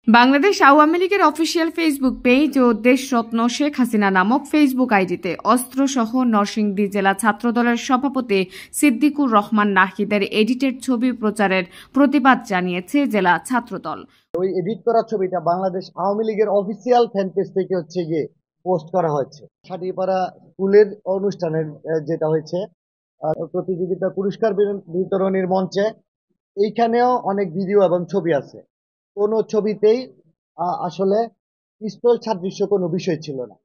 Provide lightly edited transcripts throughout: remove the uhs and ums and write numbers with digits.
বাংলাদেশ আওয়ামী লীগের official Facebook page ও দেশরত্ন শেখ হাসিনা নামক Facebook আইডিতে অস্ত্রসহ নরসিংদী জেলা ছাত্রদলের সভাপতি সিদ্দিকুর রহমান নাহিদের এডিটেড ছবি প্রচারের প্রতিবাদ জানিয়েছে জেলা ছাত্রদল। ওই এডিট করা ছবিটা বাংলাদেশ আওয়ামী লীগের অফিসিয়াল ফ্যান পেজ থেকে গিয়ে পোস্ট করা হয়েছে। সাটিপাড়া স্কুলের অনুষ্ঠানের যেটা হয়েছে প্রতিযোগিতা পুরস্কার বিতরণের মঞ্চে, এইখানেও অনেক ভিডিও এবং ছবি আছে। কোনো ছবিতেই আসলে পিস্তল সাদৃশ্য কোনো বিষয় ছিল না।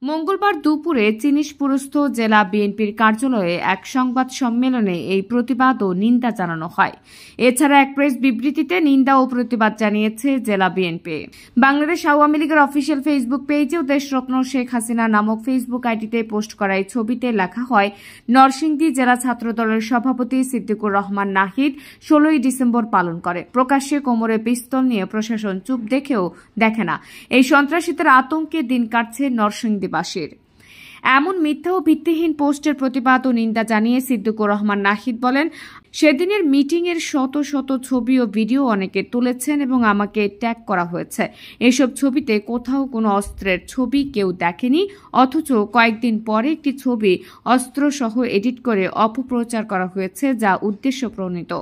মঙ্গলবার দুপুরে চিনিশপুরস্থ জেলা বিএনপির কার্যালয়ে এক সংবাদ সম্মেলনে এই প্রতিবাদ ও নিন্দা জানানো হয়। এছাড়া এক প্রেস বিবৃতিতে নিন্দা ও প্রতিবাদ জানিয়েছে জেলা বিএনপি। বাংলাদেশ আওয়ামী লীগের অফিসিয়াল ফেসবুক পেজে ও দেশরত্ন শেখ হাসিনা নামক ফেসবুক আইডিতে পোস্ট করা এই ছবিতে লেখা হয়, নরসিংদী জেলা ছাত্রদলের সভাপতি সিদ্দিকুর রহমান নাহিদ 16ই ডিসেম্বর পালন করে। প্রকাশ্যে কোমরে পিস্তল নিয়ে প্রশাসন চুপ দেখেও দেখে না। এই সন্ত্রাসীদের আতঙ্কে দিন কাটছে নরসিংদী। এমন মিথ্যা ও ভিত্তিহীন পোস্টের প্রতিবাদ ও নিন্দা জানিয়ে সিদ্দিকুর রহমান নাহিদ বলেন, সেদিনের মিটিংয়ের শত শত ছবি ও ভিডিও অনেকে তুলেছেন এবং আমাকে ট্যাগ করা হয়েছে। এসব ছবিতে কোথাও কোনো অস্ত্রের ছবি কেউ দেখেনি, অথচ কয়েকদিন পরে একটি ছবি অস্ত্রসহ এডিট করে অপপ্রচার করা হয়েছে, যা উদ্দেশ্য প্রণীত।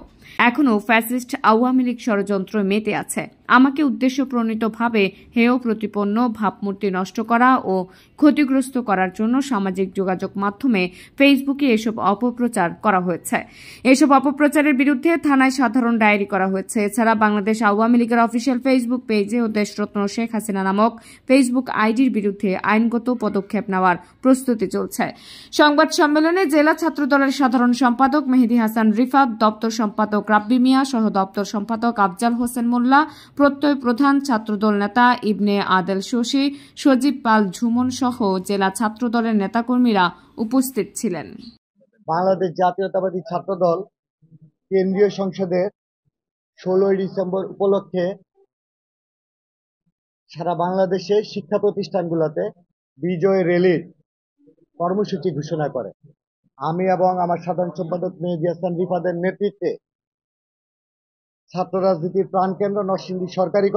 এখনও ফ্যাসিস্ট আওয়ামী লীগ ষড়যন্ত্র মেতে আছে। আমাকে উদ্দেশ্যপ্রণীতভাবে হেয় প্রতিপন্ন ভাবমূর্তি নষ্ট করা ও ক্ষতিগ্রস্ত করার জন্য সামাজিক যোগাযোগ মাধ্যমে ফেসবুকে এসব অপপ্রচার করা হয়েছে। এসব অপপ্রচারের বিরুদ্ধে থানায় সাধারণ ডায়েরি করা হয়েছে। এছাড়া বাংলাদেশ আওয়ামী লীগের অফিসিয়াল ফেসবুক পেজে ও দেশরত্ন শেখ হাসিনা নামক ফেসবুক আইডির বিরুদ্ধে আইনগত পদক্ষেপ নেওয়ার প্রস্তুতি চলছে। সংবাদ সম্মেলনে জেলা ছাত্রদলের সাধারণ সম্পাদক মেহেদী হাসান রিফাত, দপ্তর সম্পাদক রাব্বি মিয়া সহ দপ্তর সম্পাদক আফজাল হোসেন মোল্লা, প্রত্যয় প্রধান, ছাত্রদল নেতা ইবনে আদেল শশী, সজীব পাল ঝুমন সহ জেলা ছাত্রদলের নেতাকর্মীরা উপস্থিত ছিলেন। বাংলাদেশ জাতীয়তাবাদী ছাত্রদল কেন্দ্রীয় সংসদের 16ই ডিসেম্বর উপলক্ষে সারা বাংলাদেশে শিক্ষা প্রতিষ্ঠানগুলোতে বিজয় র্যালির কর্মসূচি ঘোষণা করে। আমি এবং আমার সাধারণ সম্পাদক মেহেদী হাসান রিফাতের নেতৃত্বে ছাত্র রাজনীতির প্রাণকেন্দ্র নরসিংদী সরকারি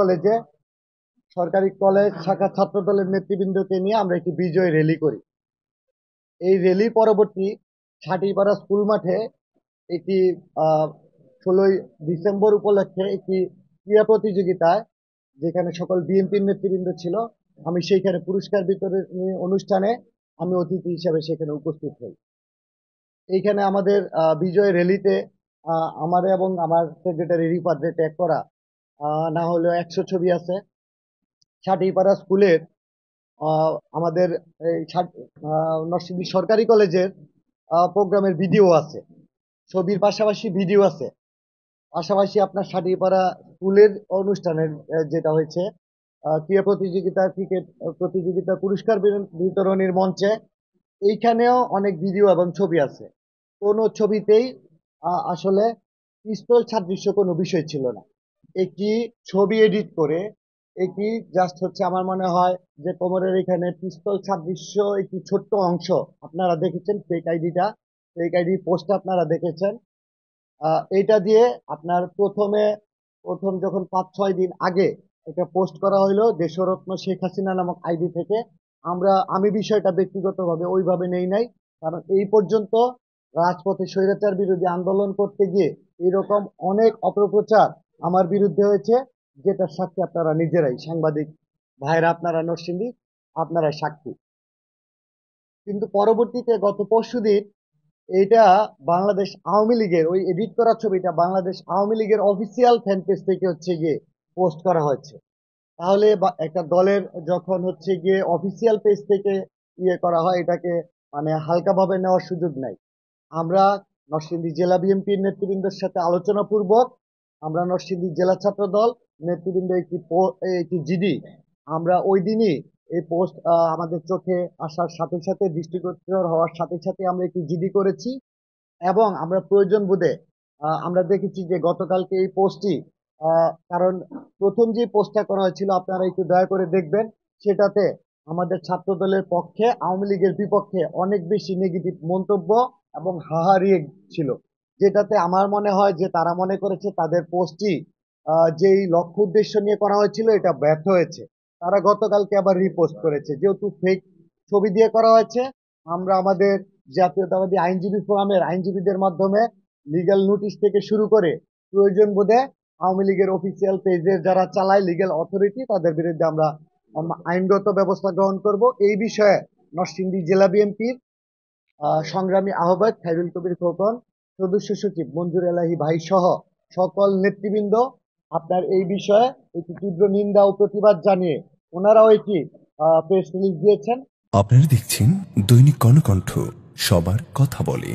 কলেজ শাখা ছাত্রদলের নেতৃবৃন্দকে নিয়ে আমরা একটি বিজয় র্যালি করি। এই র্যালি পরবর্তী সাটিপাড়া স্কুল মাঠে একটি 16ই ডিসেম্বর উপলক্ষে একটি ক্রীড়া প্রতিযোগিতায়, যেখানে সকল বিএনপির নেতৃবৃন্দ ছিল, আমি সেইখানে পুরস্কার বিতরণ অনুষ্ঠানে আমি অতিথি হিসেবে সেখানে উপস্থিত হই। এইখানে আমাদের বিজয় র্যালিতে আমার এবং আমার সেক্রেটারি রিফাতরে ট্যাগ করা না হলেও 100 ছবি আছে। সাটিপাড়া স্কুলের আমাদের নরসিংদী সরকারি কলেজের প্রোগ্রামের ভিডিও আছে, ছবির পাশাপাশি ভিডিও আছে। পাশাপাশি আপনার সাটিপাড়া স্কুলের অনুষ্ঠানের যেটা হয়েছে ক্রীড়া প্রতিযোগিতা, ক্রিকেট প্রতিযোগিতা পুরস্কার বিতরণের মঞ্চে, এইখানেও অনেক ভিডিও এবং ছবি আছে। কোনো ছবিতেই আসলে পিস্তল সাদৃশ্য কোনো বিষয় ছিল না। একটি ছবি এডিট করে একটি জাস্ট হচ্ছে, আমার মনে হয় যে কোমরের এখানে পিস্তল সাদৃশ্য একটি ছোট্ট অংশ আপনারা দেখেছেন, ফেক আইডি পোস্ট আপনারা দেখেছেন। এইটা দিয়ে আপনার প্রথম যখন 5-6 দিন আগে এটা পোস্ট করা হইলো দেশরত্ন শেখ হাসিনা নামক আইডি থেকে, আমি বিষয়টা ব্যক্তিগতভাবে ওইভাবে নেই নাই, কারণ এই পর্যন্ত রাজপথে স্বৈরাচার বিরোধী আন্দোলন করতে গিয়ে এরকম অনেক অপপ্রচার আমার বিরুদ্ধে হয়েছে, যেটা সাক্ষী আপনারা নিজেরাই, সাংবাদিক ভাইরা, আপনারা নরসিংদী, আপনারা সাক্ষী। কিন্তু পরবর্তীতে গত পরশুদিন এইটা বাংলাদেশ আওয়ামী লীগের ওই এডিট করা ছবিটা বাংলাদেশ আওয়ামী লীগের অফিসিয়াল ফ্যান পেজ থেকে গিয়ে পোস্ট করা হয়েছে। তাহলে একটা দলের যখন গিয়ে অফিসিয়াল পেজ থেকে করা হয়, এটাকে মানে হালকাভাবে নেওয়ার সুযোগ নাই। আমরা নরসিংদী জেলা বিএনপির নেতৃবৃন্দের সাথে আলোচনা পূর্বক আমরা নরসিংদী জেলা ছাত্র দল নেতৃবৃন্দ একটি জিডি, আমরা ওই দিনই এই পোস্ট আমাদের চোখে আসার সাথে সাথে, দৃষ্টিগোচর হওয়ার সাথে সাথে আমরা একটি জিডি করেছি এবং আমরা প্রয়োজন বোধে আমরা দেখেছি যে গতকালকে এই পোস্টটি, কারণ প্রথম যে পোস্টটা করা হয়েছিল আপনারা একটু দয়া করে দেখবেন, সেটাতে আমাদের ছাত্র দলের পক্ষে, আওয়ামী লীগের বিপক্ষে অনেক বেশি নেগেটিভ মন্তব্য এবং হাহারি ছিল, যেটাতে আমার মনে হয় যে তারা মনে করেছে তাদের পোস্টটি যেই লক্ষ্য উদ্দেশ্য নিয়ে করা হয়েছিল এটা ব্যর্থ হয়েছে। তারা গতকালকে আবার রিপোস্ট করেছে, যেহেতু ফেক ছবি দিয়ে করা হয়েছে। আমরা আমাদের জাতীয়তাবাদী আইনজীবী ফোরামের আইনজীবীদের মাধ্যমে লিগ্যাল নোটিশ থেকে শুরু করে প্রয়োজন বোধে আওয়ামী লীগের অফিসিয়াল পেজের যারা চালায় লিগ্যাল অথরিটি তাদের বিরুদ্ধে আমরা আইনগত ব্যবস্থা গ্রহণ করব। এই বিষয়ে নরসিংদী জেলা বিএনপির সংগ্রামী আহ্বায়ক খায়রুল কবির খোকন, সদস্য সচিব মঞ্জুর এলাহি ভাই সহ সকল নেতৃবৃন্দ আপনার এই বিষয়ে একটি তীব্র নিন্দা ও প্রতিবাদ জানিয়ে ওনারাও একটি প্রেস রিলিজ দিয়েছেন। আপনারা দেখছেন দৈনিক কর্ণকণ্ঠ, সবার কথা বলে।